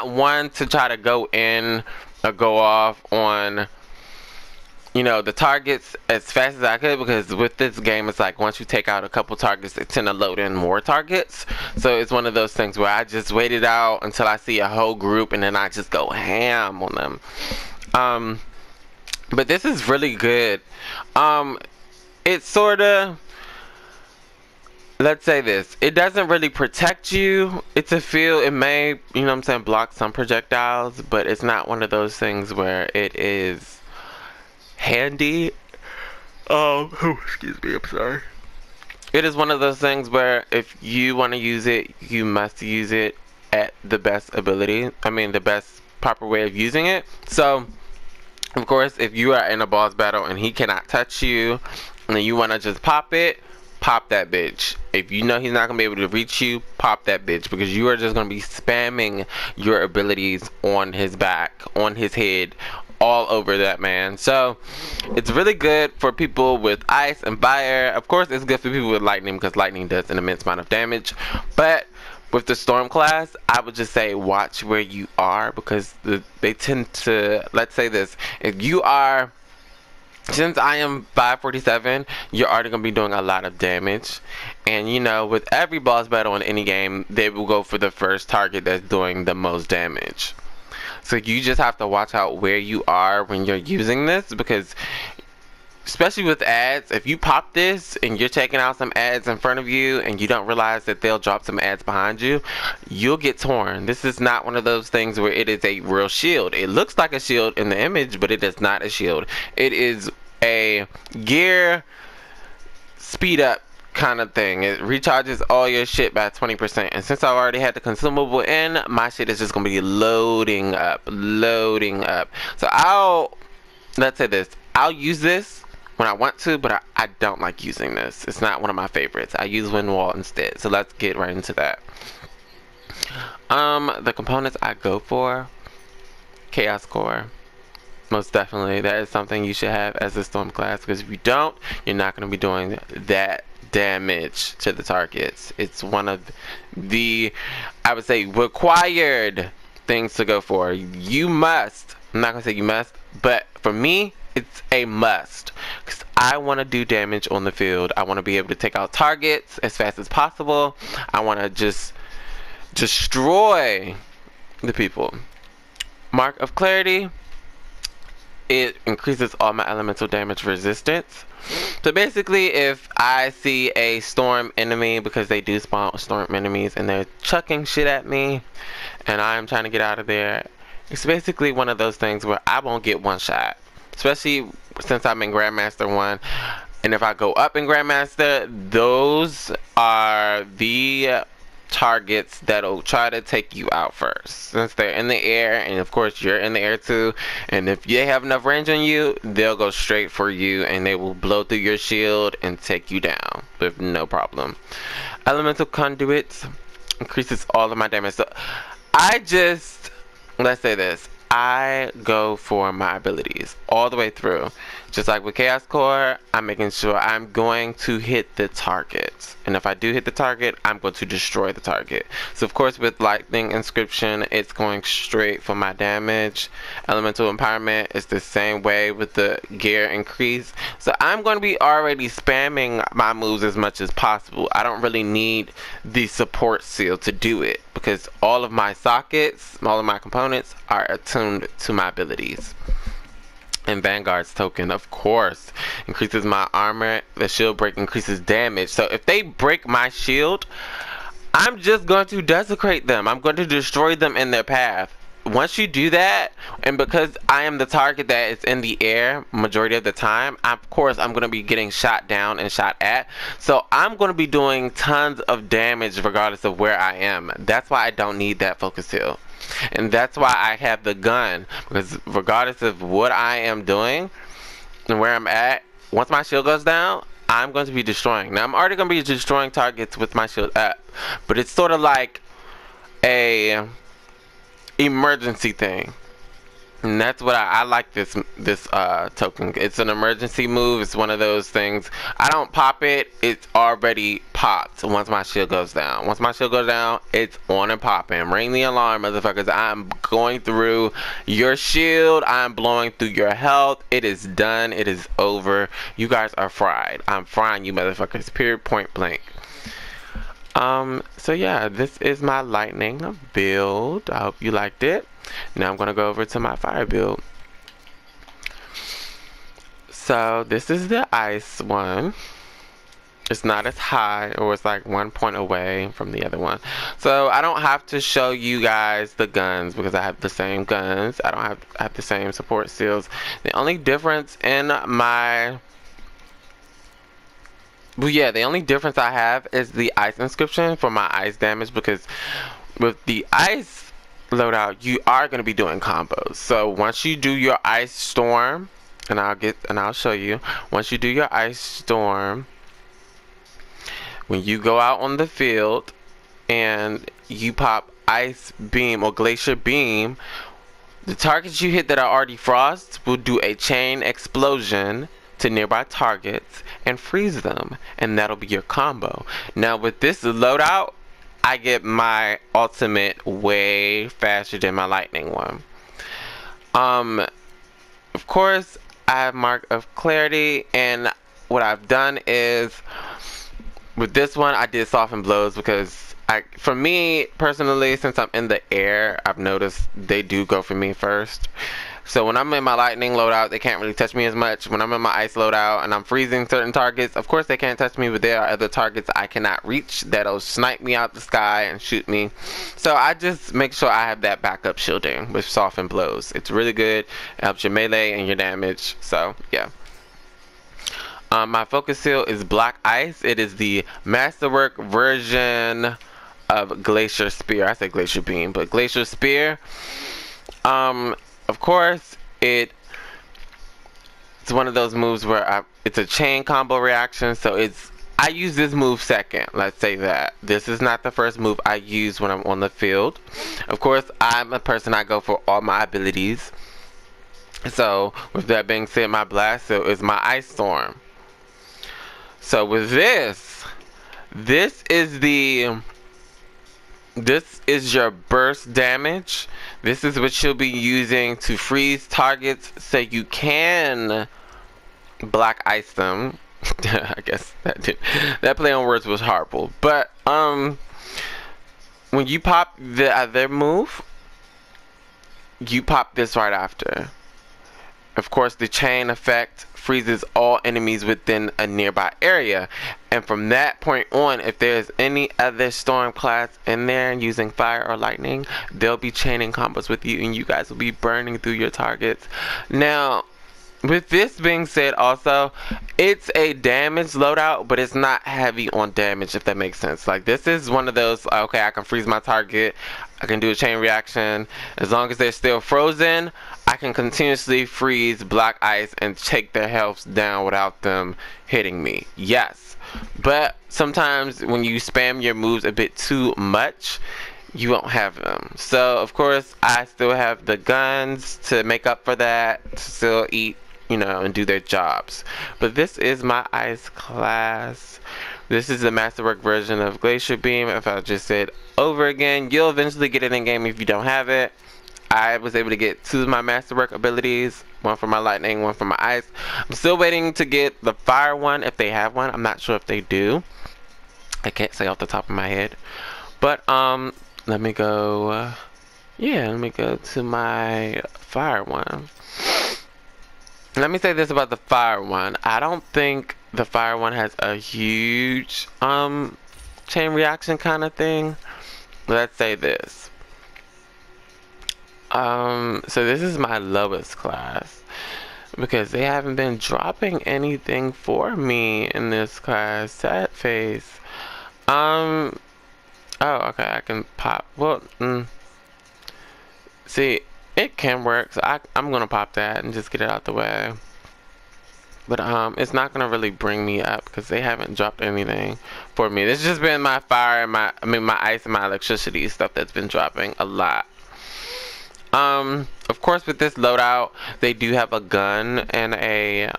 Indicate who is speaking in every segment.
Speaker 1: not one to try to go in or go off on, you know, the targets as fast as I could, because with this game it's like once you take out a couple targets it tend to load in more targets. So it's one of those things where I just wait it out until I see a whole group and then I just go ham on them. But this is really good. It's sort of, let's say this, it doesn't really protect you. It's a feel, it may, you know what I'm saying, block some projectiles, but it's not one of those things where it is handy. Excuse me, I'm sorry. It is one of those things where if you want to use it, you must use it at the best ability. I mean, the best proper way of using it. So, of course, if you are in a boss battle and he cannot touch you, and you want to just pop it, pop that bitch. If you know he's not going to be able to reach you, pop that bitch, because you are just going to be spamming your abilities on his back, on his head, all over that man. So it's really good for people with ice and fire. Of course, it's good for people with lightning, because lightning does an immense amount of damage. But with the storm class, I would just say watch where you are, because they tend to, let's say this, if you are, since I am 547, you're already going to be doing a lot of damage. And you know, with every boss battle in any game, they will go for the first target that's doing the most damage. So you just have to watch out where you are when you're using this, because especially with ads, if you pop this and you're checking out some ads in front of you and you don't realize that they'll drop some ads behind you, you'll get torn. This is not one of those things where it is a real shield. It looks like a shield in the image, but it is not a shield. It is a gear speed up kind of thing. It recharges all your shit by 20%, and since I already had the consumable in, my shit is just gonna be loading up. So let's say this, I'll use this when I want to, but I don't like using this. It's not one of my favorites. I use wind wall instead. So let's get right into that. The components I go for, chaos core. Most definitely, that is something you should have as a storm class, because if you don't, you're not going to be doing that damage to the targets. It's one of the, I would say, required things to go for. You must, I'm not going to say you must, but for me, it's a must, because I want to do damage on the field. I want to be able to take out targets as fast as possible. I want to just destroy the people. Mark of Clarity, it increases all my elemental damage resistance. So basically, if I see a storm enemy, because they do spawn storm enemies and they're chucking shit at me and I'm trying to get out of there, it's basically one of those things where I won't get one shot. Especially since I'm in Grandmaster 1. And if I go up in Grandmaster, those are the targets that'll try to take you out first, since they're in the air, and of course you're in the air too. And if they have enough range on you, they'll go straight for you and they will blow through your shield and take you down with no problem. Elemental Conduits increases all of my damage. So let's say this, I go for my abilities all the way through. Just like with Chaos Core, I'm making sure I'm going to hit the target. And if I do hit the target, I'm going to destroy the target. So of course with Lightning Inscription, it's going straight for my damage. Elemental Empowerment is the same way with the gear increase. So I'm going to be already spamming my moves as much as possible. I don't really need the support seal to do it, because all of my sockets, all of my components are attuned to my abilities. And Vanguard's token, of course, increases my armor. The shield break increases damage. So if they break my shield, I'm just going to desecrate them. I'm going to destroy them in their path. Once you do that, and because I am the target that is in the air majority of the time, of course I'm going to be getting shot down and shot at. So I'm going to be doing tons of damage regardless of where I am. That's why I don't need that focus heal. And that's why I have the gun, because regardless of what I am doing and where I'm at, once my shield goes down, I'm going to be destroying. Now I'm already going to be destroying targets with my shield up, but it's sort of like a emergency thing. And that's what I like this token. It's an emergency move. It's one of those things. I don't pop it. It's already popped once my shield goes down. Once my shield goes down, it's on and popping. Ring the alarm, motherfuckers. I'm going through your shield. I'm blowing through your health. It is done. It is over. You guys are fried. I'm frying you motherfuckers. Period. Point blank. So yeah, this is my lightning build. I hope you liked it. Now I'm gonna go over to my fire build. So this is the ice one. It's not as high, or it's like 1 point away from the other one. So I don't have to show you guys the guns because I have the same guns. I don't have the same support seals. The only difference in my the only difference I have is the ice inscription for my ice damage, because with the ice loadout you are going to be doing combos. So once you do your ice storm, and I'll show you, once you do your ice storm, when you go out on the field and you pop ice beam or glacier beam, the targets you hit that are already frost will do a chain explosion to nearby targets and freeze them, and that'll be your combo. Now with this loadout, I get my ultimate way faster than my lightning one. Of course, I have Mark of Clarity, and what I've done is with this one I did soften blows because for me personally, since I'm in the air, I've noticed they do go for me first. So when I'm in my lightning loadout, they can't really touch me as much. When I'm in my ice loadout and I'm freezing certain targets, of course they can't touch me, but there are other targets I cannot reach that'll snipe me out the sky and shoot me. So I just make sure I have that backup shielding with soften blows. It's really good. It helps your melee and your damage. So yeah. My focus seal is black ice. It is the masterwork version of Glacier Spear. I said Glacier Beam, but Glacier Spear. Of course, it's one of those moves where it's a chain combo reaction, so I use this move second. Let's say that. This is not the first move I use when I'm on the field. Of course, I'm a person, I go for all my abilities. So, with that being said, my blast seal is my Ice Storm. So with this is your burst damage. This is what you'll be using to freeze targets so you can black ice them. I guess that play on words was horrible. But when you pop the other move, you pop this right after. Of course, the chain effect freezes all enemies within a nearby area, and from that point on, if there's any other storm class in there using fire or lightning, they'll be chaining combos with you and you guys will be burning through your targets. Now with this being said, also it's a damage loadout, but it's not heavy on damage, if that makes sense. Like, this is one of those, okay, I can freeze my target, I can do a chain reaction, as long as they're still frozen, I can continuously freeze black ice and take their health down without them hitting me. Yes, but sometimes when you spam your moves a bit too much, you won't have them. So of course I still have the guns to make up for that, to still eat, you know, and do their jobs. But this is my ice class. This is the masterwork version of Glacier Beam. If I just said over again, you'll eventually get it in game if you don't have it. I was able to get 2 of my masterwork abilities, one for my lightning, one for my ice. I'm still waiting to get the fire one if they have one. I'm not sure if they do. I can't say off the top of my head. But let me go let me go to my fire one. Let me say this about the fire one. I don't think the fire one has a huge chain reaction kind of thing. Let's say this. So this is my lowest class because they haven't been dropping anything for me in this class. Sad face. Oh, okay, I can pop. Well, see, it can work, so I'm gonna pop that and just get it out the way. But it's not gonna really bring me up because they haven't dropped anything for me. It's just been my fire and my ice and my electricity stuff that's been dropping a lot. Of course, with this loadout, they do have a gun and a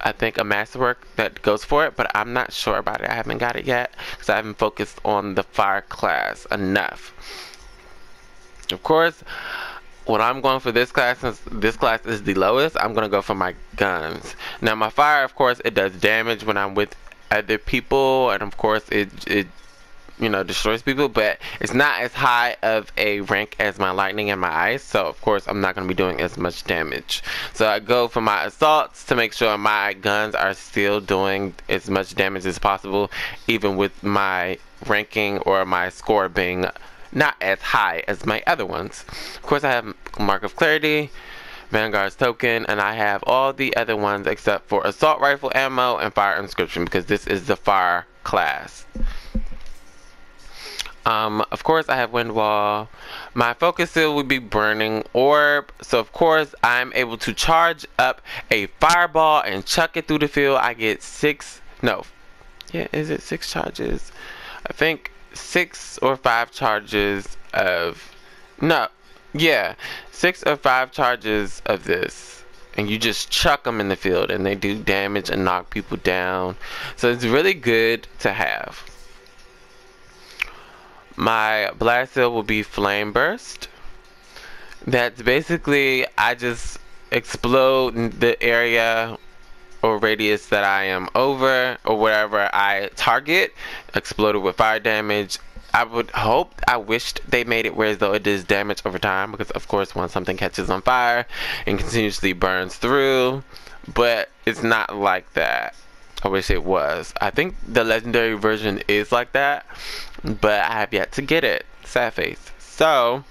Speaker 1: I think a masterwork that goes for it, but I'm not sure about it. I haven't got it yet because I haven't focused on the fire class enough. Of course, when I'm going for this class, since this class is the lowest, I'm going to go for my guns. Now, my fire, of course, it does damage when I'm with other people, and of course, it you know, destroys people, but it's not as high of a rank as my lightning and my ice, so of course I'm not going to be doing as much damage. So I go for my assaults to make sure my guns are still doing as much damage as possible, even with my ranking or my score being not as high as my other ones. Of course, I have Mark of Clarity, Vanguard's Token, and I have all the other ones except for Assault Rifle Ammo and Fire Inscription, because this is the fire class. Of course, I have Wind Wall. My focus seal would be Burning Orb. So, of course, I'm able to charge up a fireball and chuck it through the field. I get 6 charges? I think 6 or 5 charges of... No. Yeah. 6 or 5 charges of this. And you just chuck them in the field and they do damage and knock people down. So, it's really good to have. My blast seal will be Flame Burst. That's basically, I just explode the area or radius that I am over, or wherever I target, exploded with fire damage. I wished they made it where as though it does damage over time, because of course once something catches on fire and continuously burns through, but it's not like that. I wish it was. I think the legendary version is like that, but I have yet to get it. Sad face. So,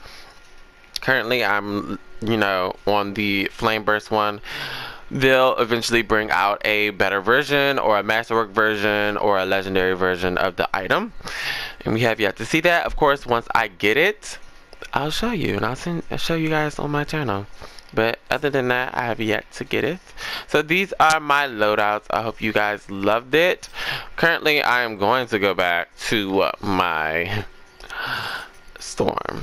Speaker 1: currently I'm, you know, on the Flame Burst one. They'll eventually bring out a better version, or a masterwork version, or a legendary version of the item. And we have yet to see that. Of course, once I get it, I'll show you, and I'll show you guys on my channel. But other than that, I have yet to get it. So these are my loadouts. I hope you guys loved it. Currently, I am going to go back to my Storm,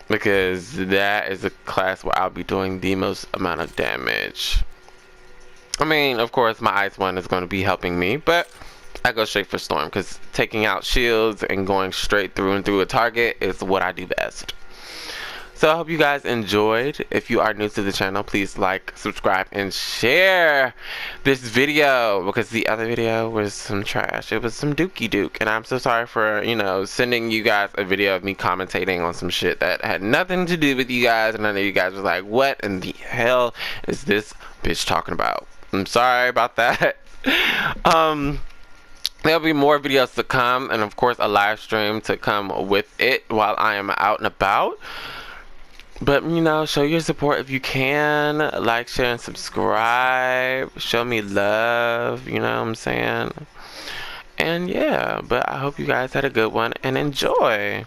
Speaker 1: because that is a class where I'll be doing the most amount of damage. I mean, of course, my Ice one is going to be helping me, but I go straight for Storm, because taking out shields and going straight through and through a target is what I do best. So I hope you guys enjoyed. If you are new to the channel, please like, subscribe, and share this video, because the other video was some trash. It was some dookie duke, and I'm so sorry for, you know, sending you guys a video of me commentating on some shit that had nothing to do with you guys, and I know you guys was like, what in the hell is this bitch talking about? I'm sorry about that. There'll be more videos to come, and of course a live stream to come with it while I am out and about. But, you know, show your support if you can. Like, share, and subscribe. Show me love, you know what I'm saying? And yeah, but I hope you guys had a good one and enjoy.